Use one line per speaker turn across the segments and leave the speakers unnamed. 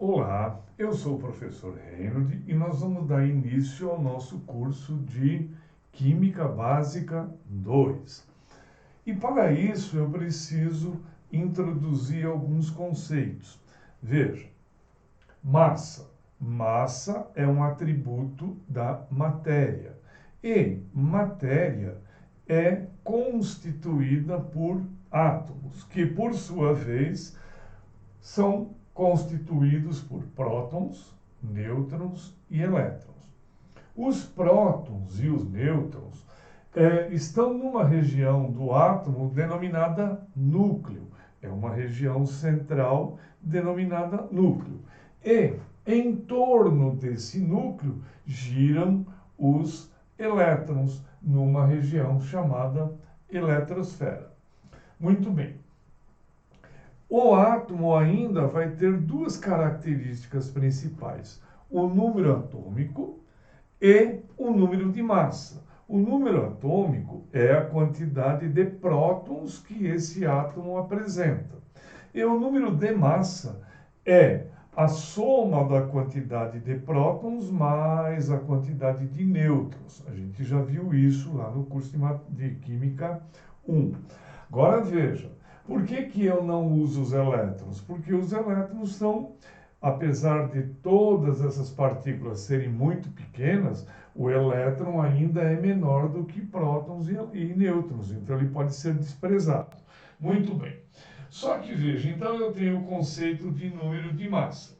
Olá, eu sou o professor Reinhold e nós vamos dar início ao nosso curso de Química Básica 2. E para isso eu preciso introduzir alguns conceitos. Veja, massa. Massa é um atributo da matéria. E matéria é constituída por átomos, que por sua vez são constituídos por prótons, nêutrons e elétrons. Os prótons e os nêutrons estão numa região do átomo denominada núcleo. É uma região central denominada núcleo. E em torno desse núcleo giram os elétrons numa região chamada eletrosfera. Muito bem. O átomo ainda vai ter duas características principais: o número atômico e o número de massa. O número atômico é a quantidade de prótons que esse átomo apresenta. E o número de massa é a soma da quantidade de prótons mais a quantidade de nêutrons. A gente já viu isso lá no curso de Química 1. Agora veja. Por que eu não uso os elétrons? Porque os elétrons são, apesar de todas essas partículas serem muito pequenas, o elétron ainda é menor do que prótons e nêutrons, então ele pode ser desprezado. Muito bem. Só que veja, então eu tenho o conceito de número de massa.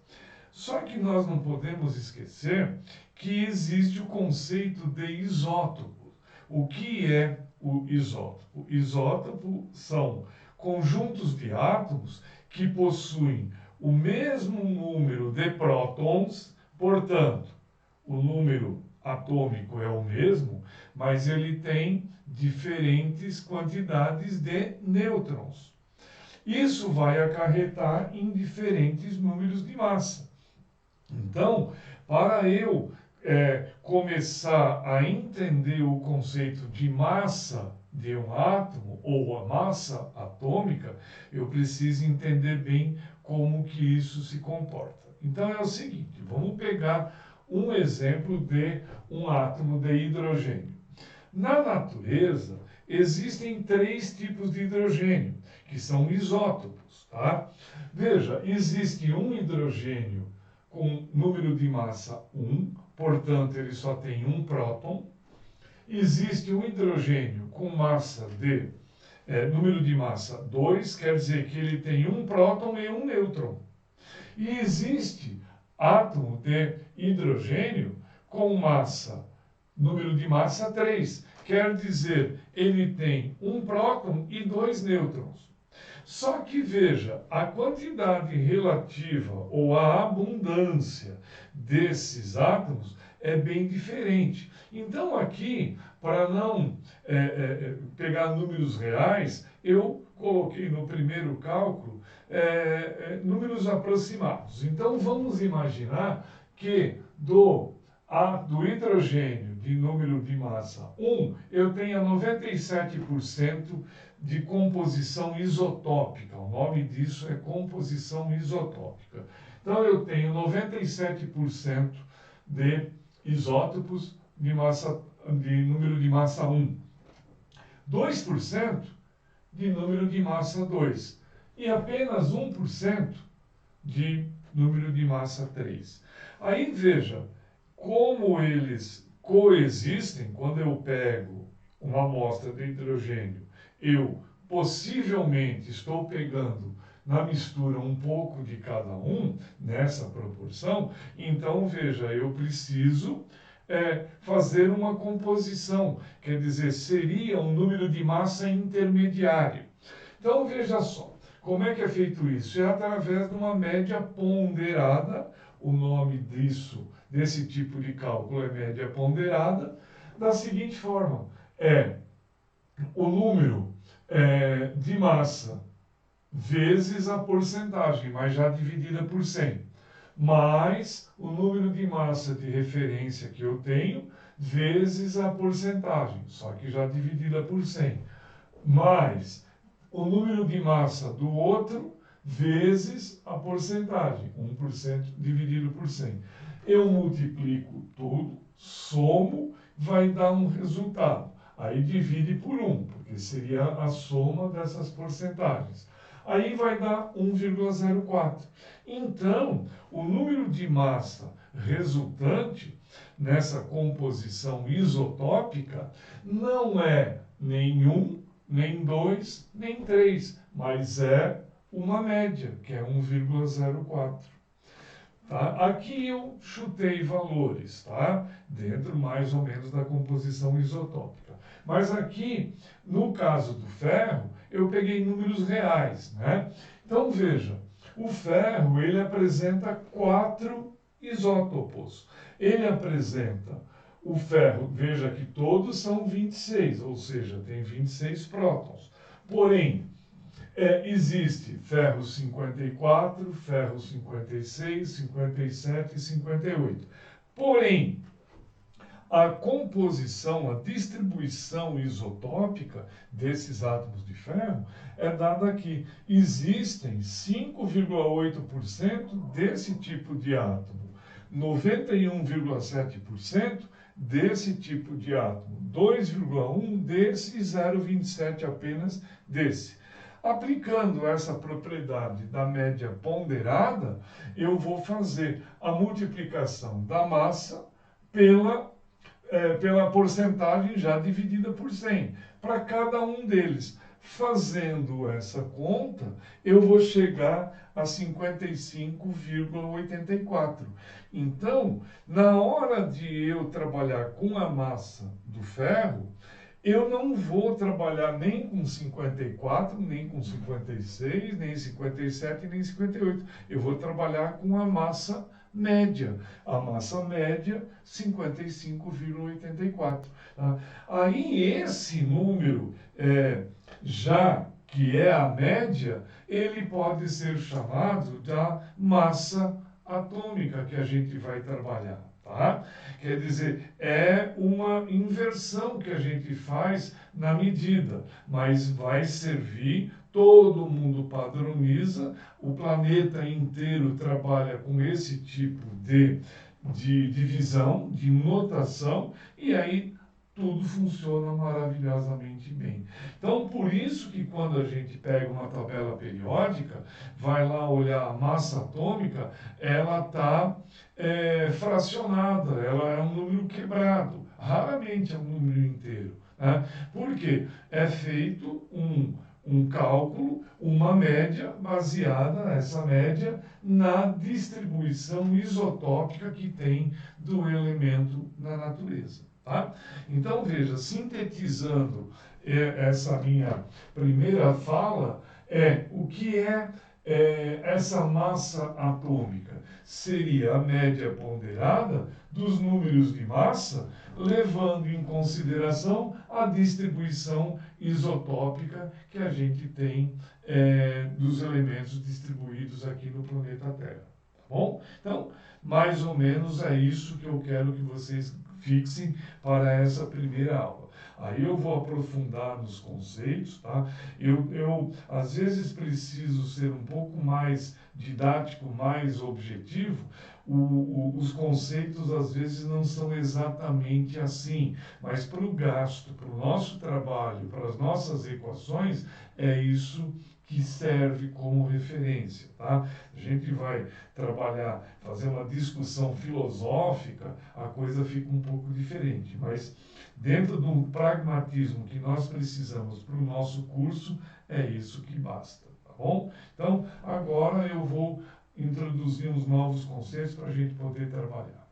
Só que nós não podemos esquecer que existe o conceito de isótopo. O que é o isótopo? Isótopo são conjuntos de átomos que possuem o mesmo número de prótons, portanto, o número atômico é o mesmo, mas ele tem diferentes quantidades de nêutrons. Isso vai acarretar em diferentes números de massa. Então, para eu começar a entender o conceito de massa de um átomo ou a massa atômica, eu preciso entender bem como que isso se comporta. Então é o seguinte, vamos pegar um exemplo de um átomo de hidrogênio. Na natureza, existem três tipos de hidrogênio, que são isótopos, tá? Veja, existe um hidrogênio com número de massa 1, portanto ele só tem um próton. Existe um hidrogênio com massa número de massa 2, quer dizer que ele tem um próton e um nêutron. E existe átomo de hidrogênio com número de massa 3, quer dizer, ele tem um próton e dois nêutrons. Só que veja, a quantidade relativa ou a abundância desses átomos é bem diferente. Então aqui, para não pegar números reais, eu coloquei no primeiro cálculo números aproximados. Então vamos imaginar que do hidrogênio de número de massa 1, eu tenha 97% de composição isotópica. O nome disso é composição isotópica. Então eu tenho 97% de isótopos de número de massa 1, 2% de número de massa 2 e apenas 1% de número de massa 3. Aí veja como eles coexistem. Quando eu pego uma amostra de hidrogênio, eu possivelmente estou pegando na mistura um pouco de cada um, nessa proporção. Então, veja, eu preciso fazer uma composição, quer dizer, seria um número de massa intermediário. Então, veja só, como é que é feito isso? É através de uma média ponderada. O nome desse tipo de cálculo é média ponderada, da seguinte forma: o número de massa vezes a porcentagem, mas já dividida por 100, mais o número de massa de referência que eu tenho, vezes a porcentagem, só que já dividida por 100, mais o número de massa do outro, vezes a porcentagem, 1% dividido por 100. Eu multiplico tudo, somo, vai dar um resultado. Aí divide por 1, porque seria a soma dessas porcentagens. Aí vai dar 1,04. Então, o número de massa resultante nessa composição isotópica não é nem 1, nem 2, nem 3, mas é uma média, que é 1,04. Tá? Aqui eu chutei valores, tá? Dentro mais ou menos da composição isotópica. Mas aqui, no caso do ferro, eu peguei números reais, né? Então veja, o ferro ele apresenta 4 isótopos. Ele apresenta o ferro, veja que todos são 26, ou seja, tem 26 prótons. Porém, existe ferro 54, ferro 56, 57 e 58. Porém, a composição, a distribuição isotópica desses átomos de ferro é dada aqui. Existem 5,8% desse tipo de átomo, 91,7% desse tipo de átomo, 2,1% desse e 0,27% apenas desse. Aplicando essa propriedade da média ponderada, eu vou fazer a multiplicação da massa pela porcentagem já dividida por 100, para cada um deles. Fazendo essa conta, eu vou chegar a 55,84. Então, na hora de eu trabalhar com a massa do ferro, eu não vou trabalhar nem com 54, nem com 56, nem 57, nem 58. Eu vou trabalhar com a massa média. A massa média, 55,84. Tá? Aí esse número, já que é a média, ele pode ser chamado da massa atômica que a gente vai trabalhar. Tá? Quer dizer, é uma inversão que a gente faz na medida, mas vai servir, todo mundo padroniza, o planeta inteiro trabalha com esse tipo de divisão, de notação, e aí tudo funciona maravilhosamente bem. Então, por isso que quando a gente pega uma tabela periódica, vai lá olhar a massa atômica, ela está fracionada, ela é um número quebrado, raramente é um número inteiro. Né? Por quê? É feito um cálculo, uma média baseada, essa média, na distribuição isotópica que tem do elemento na natureza. Tá? Então, veja, sintetizando essa minha primeira fala, o que essa massa atômica? Seria a média ponderada dos números de massa, levando em consideração a distribuição isotópica que a gente tem dos elementos distribuídos aqui no planeta Terra. Tá bom? Então, mais ou menos é isso que eu quero que vocês fixem para essa primeira aula. Aí eu vou aprofundar nos conceitos, tá? Eu às vezes preciso ser um pouco mais didático, mais objetivo. Os conceitos às vezes não são exatamente assim, mas para o gasto, para o nosso trabalho, para as nossas equações, é isso que serve como referência, tá? A gente vai trabalhar, fazer uma discussão filosófica, a coisa fica um pouco diferente, mas dentro do pragmatismo que nós precisamos para o nosso curso, é isso que basta, tá bom? Então, agora eu vou introduzir uns novos conceitos para a gente poder trabalhar.